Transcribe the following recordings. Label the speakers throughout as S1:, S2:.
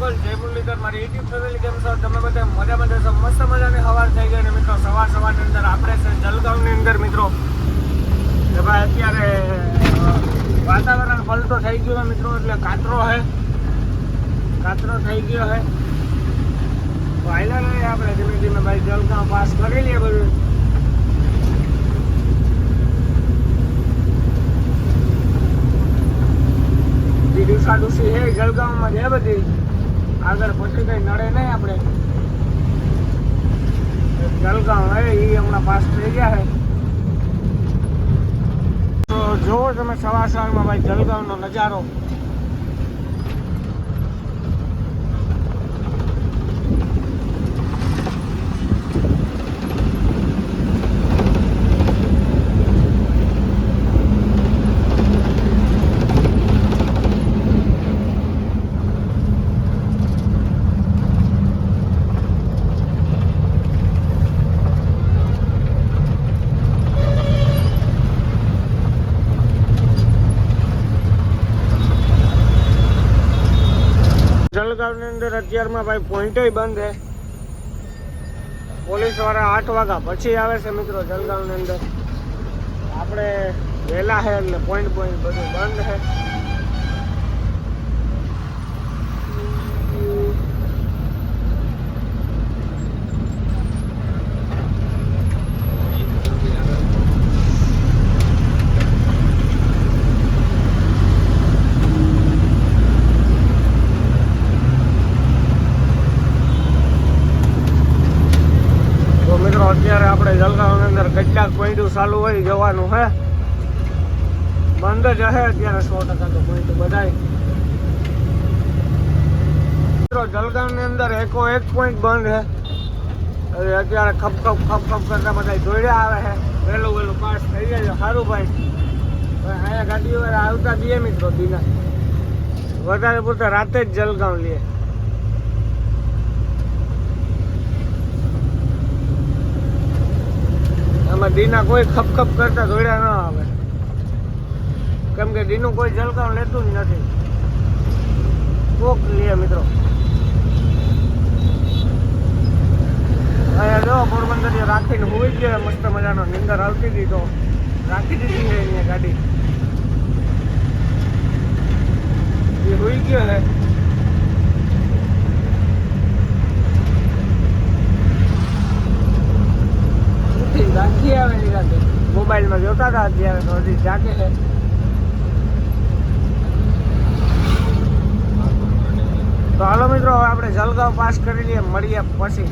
S1: કુંબલ જય મુરલીધર મારી YouTube family કેમ છો તમે બધા મજામાં જશો મસ્ત મજાની સવાર થઈ ગઈ ને મિત્રો સવારની અંદર આપણે છે જલગાંવની અંદર મિત્રો કે ભાઈ અત્યારે વાતાવરણ પલટો થઈ ગયો છે મિત્રો એટલે કાતરો થઈ ગયો છે વાયલા નહીં આપણે ધીમે ધીમે ભાઈ જલગાંવ પાસ કરી લઈએ બધું ડુસી હે જલગાંવમાં છે બધી આગળ પછી કઈ નડે નહીં આપણે જલગાંવ હે એ હમણાં પાસ થઈ ગયા છે તો જોવો તમે સવારમાં ભાઈ જલગાંવનો નજારો જલગાંવની અંદર અત્યારમાં ભાઈ પોઈન્ટ બંધ છે પોલીસ વાળા 8 વાગ્યા પછી આવે છે મિત્રો જલગાંવની અંદર આપણે વહેલા છે એટલે પોઈન્ટ બધું બંધ છે અત્યારે આપણે જલગાંવની અંદર કેટલાક પોઈન્ટ ચાલુ હોય જવાનું હે બંધ જ હશે અત્યારે 100% તો પોઈન્ટ બધાય જલગાંવની અંદર એક પોઈન્ટ બંધ છે અત્યારે ખપ કરતા બધા દોડ્યા આવે છે વહેલું પાસ થઈ જાય છે સારું ભાઈ અહીંયા ગાડીઓ આવતા દઈએ મિત્રો દીના વધારે પૂરતા રાતે જ જલગાંવ લઈએ દીના કોઈ ખપ કરતા દોડ્યા ન આવે કેમ કે દીનું કોઈ જલગાંવ લેતું જ નથી કોક લે મિત્રો અહીંયા જો પોરબંદર રાખીને હોઈ ગયા મસ્ત મજાનો નીંદર આવતી હતી તો રાખી દીધી છે અહીંયા ગાડી એ હોઈ ગયો છે રાખી આવે નિરાતે મોબાઈલમાં જોતા હતા અત્યારે તો હજી જાગે છે તો હાલો મિત્રો હવે આપણે જલગાંવ પાસ કરી લઈએ મળીએ પછી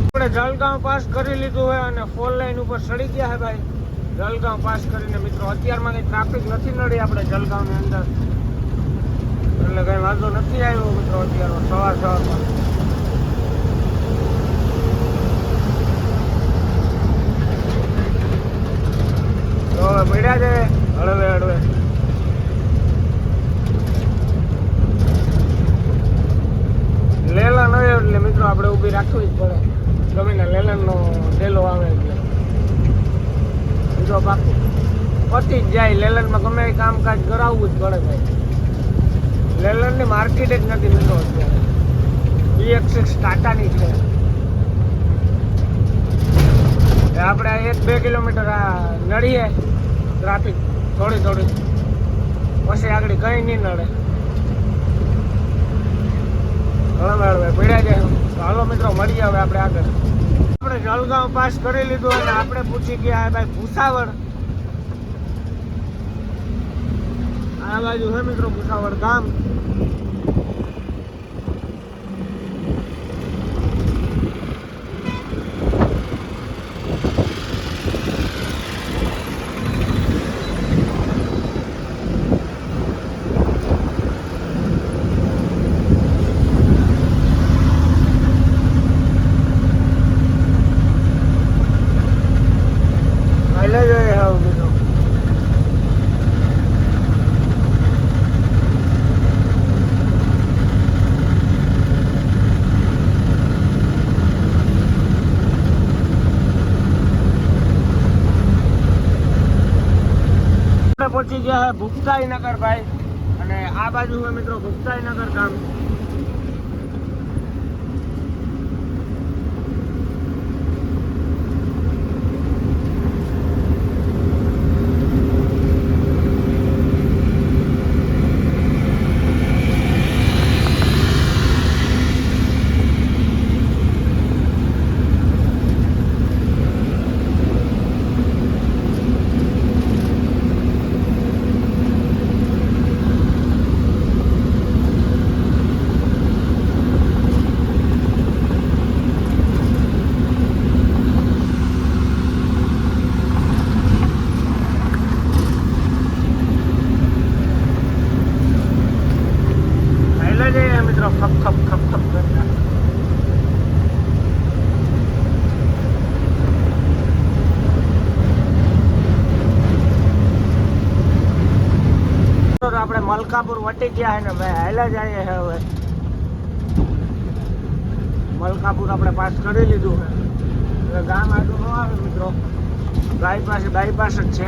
S1: આપણે જલગાંવ પાસ કરી લીધું હોય અને 4 લાઈન ઉપર ચડી ગયા છે ભાઈ જલગાંવ પાસ કરીને મિત્રો અત્યારમાં કઈ ટ્રાફિક નથી નડી આપણે જલગાંવની અંદર એટલે કઈ વાંધો નથી આવ્યો મિત્રો અત્યારે સવારમાં તો હવે મળ્યા છે હળવે લેલન હોય એટલે મિત્રો આપણે ઊભી રાખવી જ પડે ગમે ને લેલનનો ડેલો આવે એટલે બીજો બાકી પતી જ જાય લેલનમાં ગમે એ કામકાજ કરાવવું જ પડે ભાઈ લેલનની માર્કેટ જ નથી મિત્રો અત્યારે EX6 ટાટાની છે આપણે 1-2 કિલોમીટર નડીએ ટ્રાફિક થોડી પછી આગળ કઈ નહીં નડે હળવે પડ્યા જાય હાલો મિત્રો મળીએ હવે આપણે આગળ આપણે જલગાંવ પાસ કરી લીધું અને આપણે પૂછી ગયા ભાઈ ભૂસાવળ આ બાજુ છે મિત્રો ભૂસાવળ ગામ પહોંચી ગયા હે ભૂપતાઈ નગર ભાઈ અને આ બાજુ હોય મિત્રો ગુપ્તાઈનગર ગામ. આપણે મલકાપુર વટી ગયા હે ને ભાઈ હાલ્યા જઈએ છે. હવે મલકાપુર આપણે પાસ કરી લીધું છે. એટલે ગામ આટલું ન આવે મિત્રો, બાયપાસ જ છે.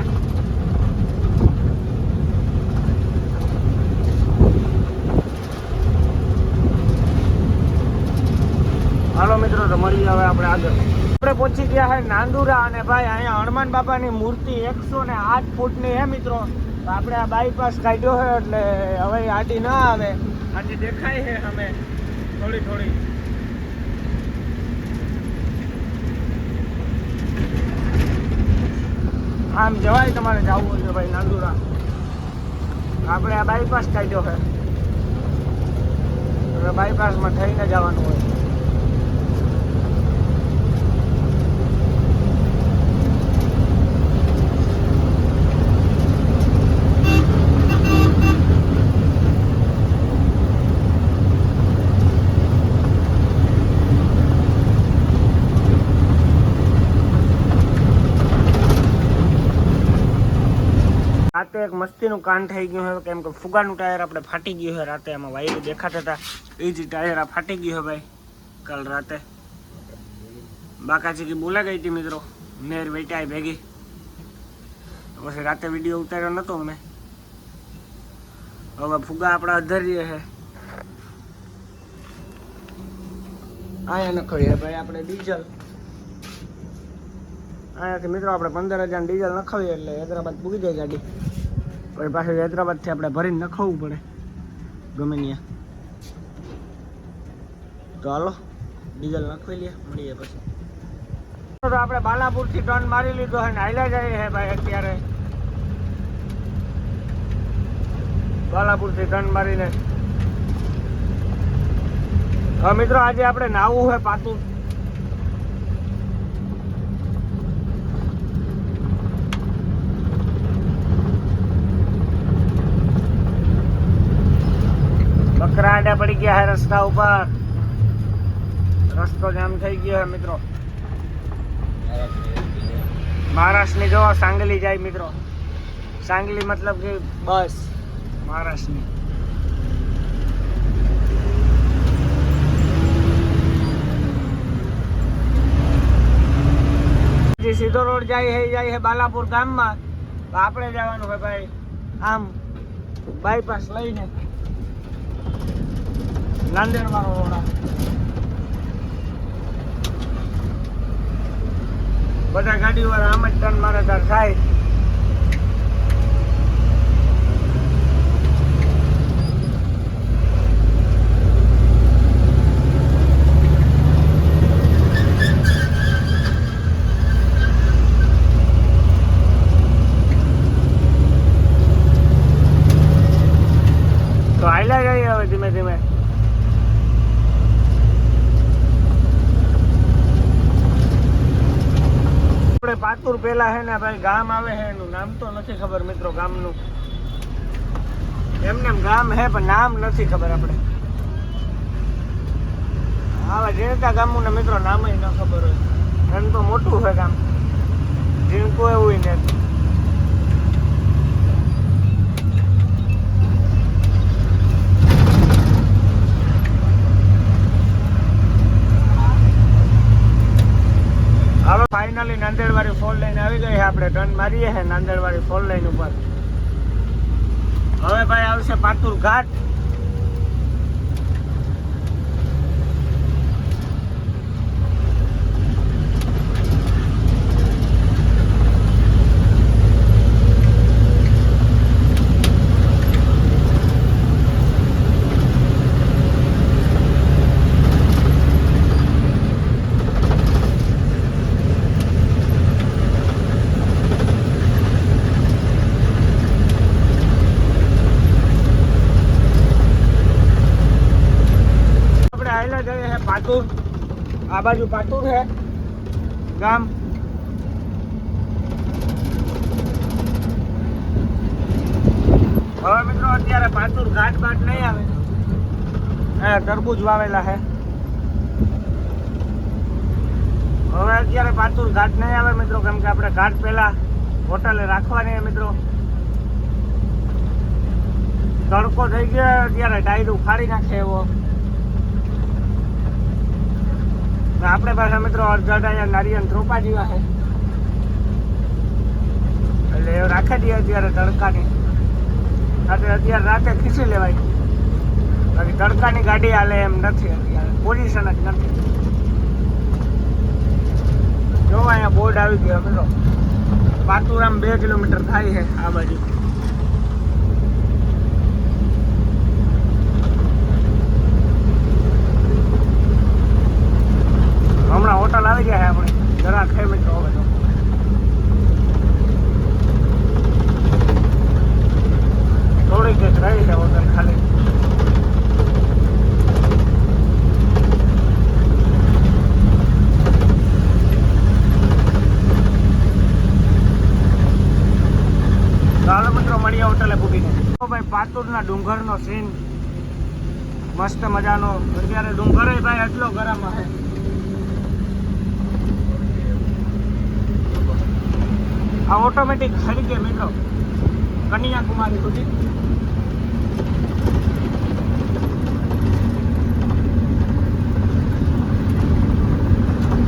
S1: હાલો મિત્રો તો મળીએ હવે આપણે આગળ. આપણે પહોંચી ગયા છે નાંદુરા અને ભાઈ અહીંયા હનુમાન બાપાની મૂર્તિ 108 ફૂટની હે મિત્રો. આપણે આ બાયપાસ કાઢ્યો છે એટલે હવે આડી ના આવે. આડી દેખાય છે અમે થોડી આમ જવાય. તમારે જવું હોય છે ભાઈ નાંદુરા. આપણે આ બાયપાસ કાઢ્યો છે એટલે બાયપાસમાં થઈને જવાનું હોય. રાતે એક મસ્તીનું કાન થઈ ગયું છે કેમ કે ફુગાનું ટાયર આપણે ફાટી ગયું છે રાતે. એમાં વાયર દેખાતા હતા એ જ ટાયર આ ફાટી ગયું છે ભાઈ કાલ રાતે. બાકાચીકી બોલા ગઈ હતી મિત્રો, નેર વેટાઈ ભેગી. પછી રાતે વિડીયો ઉતાર્યો નહોતો અમે. હવે ફુગા આપણા અધરીએ છે. અહીંયા નખવીએ ભાઈ આપણે ડીઝલ. અહીંયાથી મિત્રો આપણે 15,000 ડીઝલ નખાવીએ એટલે હૈદરાબાદ પૂગી જાય ગાડી. પછી પાછું હૈદરાબાદથી આપણે ભરીને નખાવવું પડે ગમે ત્યાં. તો હાલો ડીઝલ નાખવી લઈએ, મળીએ પછી. તો આપણે બાલાપુરથી ટર્ન મારી લીધો છે ને હાલ્યા જઈએ છે ભાઈ અત્યારે. બાલાપુરથી ટર્ન મારીને હવે મિત્રો આજે આપણે નાવું છે પાતું. બકરા આડા પડી ગયા છે રસ્તા ઉપર. રસ્તો જામ થઈ ગયો છે મિત્રો. મહારાષ્ટ્રની જો સાંગલી જાય મિત્રો. સાંગલી મતલબ કે બસ મહારાષ્ટ્રની. જે સીધો રોડ જાય છે બાલાપુર ગામમાં. આપણે જવાનું છે ભાઈ આમ બાયપાસ લઈને નાંદેડ વાળો રોડ. બધા ગાડી વાળા આમ જ ટર્ન મારે તાર થાય. તો હાલ્યા જઈએ હવે ધીમે ધીમે. આપણે પાતુર પેલા હે ને ભાઈ ગામ આવે છે, એનું નામ તો નથી ખબર મિત્રો. ગામનું એમને ગામ હે પણ નામ નથી ખબર આપણે. આવા જેતા ગામનું ને મિત્રો નામ ન ખબર હોય. એમ તો મોટું છે ગામ, જીણકું એવું ને. હવે ફાઇનલી નાંદેડ વાળી ફોર લાઈન આવી ગઈ છે. આપણે ટર્ન મારીએ છે નાંદેડ વાળી ફોર લાઈન ઉપર. હવે ભાઈ હોટલ છે પાતુર ઘાટ. પાતુર, આ બાજુ પાતુર છે ગામ. હવે મિત્રો અત્યારે પાતુર ઘાટ બાટ નહીં આવે. તરબૂજ વાવેલા છે. હવે અત્યારે પાતુર ઘાટ નહીં આવે મિત્રો, કેમ કે આપણે ઘાટ પહેલા હોટલે રાખવાની છે મિત્રો. તડકો થઈ ગયો અત્યારે ડાયરું ફાડી નાખે એવો. આપણે પાસે મિત્રો અડધા અહીંયા નારિયેળ રોપા જેવા છે, એટલે એ રાખી દઈએ અત્યારે તડકાની. અત્યારે રાતે ખીસી લેવાય, બાકી તડકાની ગાડી હાલે એમ નથી અત્યારે, પોઝિશન જ નથી. જો અહીંયા બોર્ડ આવી ગયો મિત્રો, પાતુર આમ 2 કિલોમીટર થાય છે આ બાજુ. હમણાં હોટલ આવી ગયા છે આપણે, જરા ખાઈ મિત્રો. હવે તો થોડીક જ રહી છે હોટલ ખાલી. ચાલો મિત્રો મળીએ હોટલે પૂરીને. ભાઈ પાતુરના ડુંગરનો સીન મસ્ત મજાનો. અત્યારે ડુંગર ભાઈ એટલો ગરમ છે. આ ઓટોમેટિક ખરી ગયા મિત્રો કન્યાકુમારી સુધી.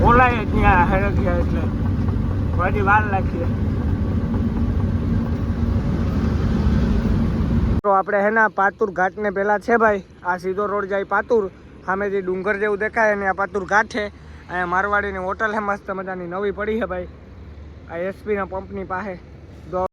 S1: ઓલાય ત્યાં હેરે ગયા એટલે બધી વાર લાગી. તો આપણે હેના પાતુર ઘાટ ને પેલા છે ભાઈ, આ સીધો રોડ જાય પાતુર. સામેથી ડુંગર જેવું દેખાય અને આ પાતુર ઘાટ છે. અહીંયા મારવાડીની હોટલ છે મસ્ત મજાની, નવી પડી છે ભાઈ. આ એસપીના પંપની પાસે.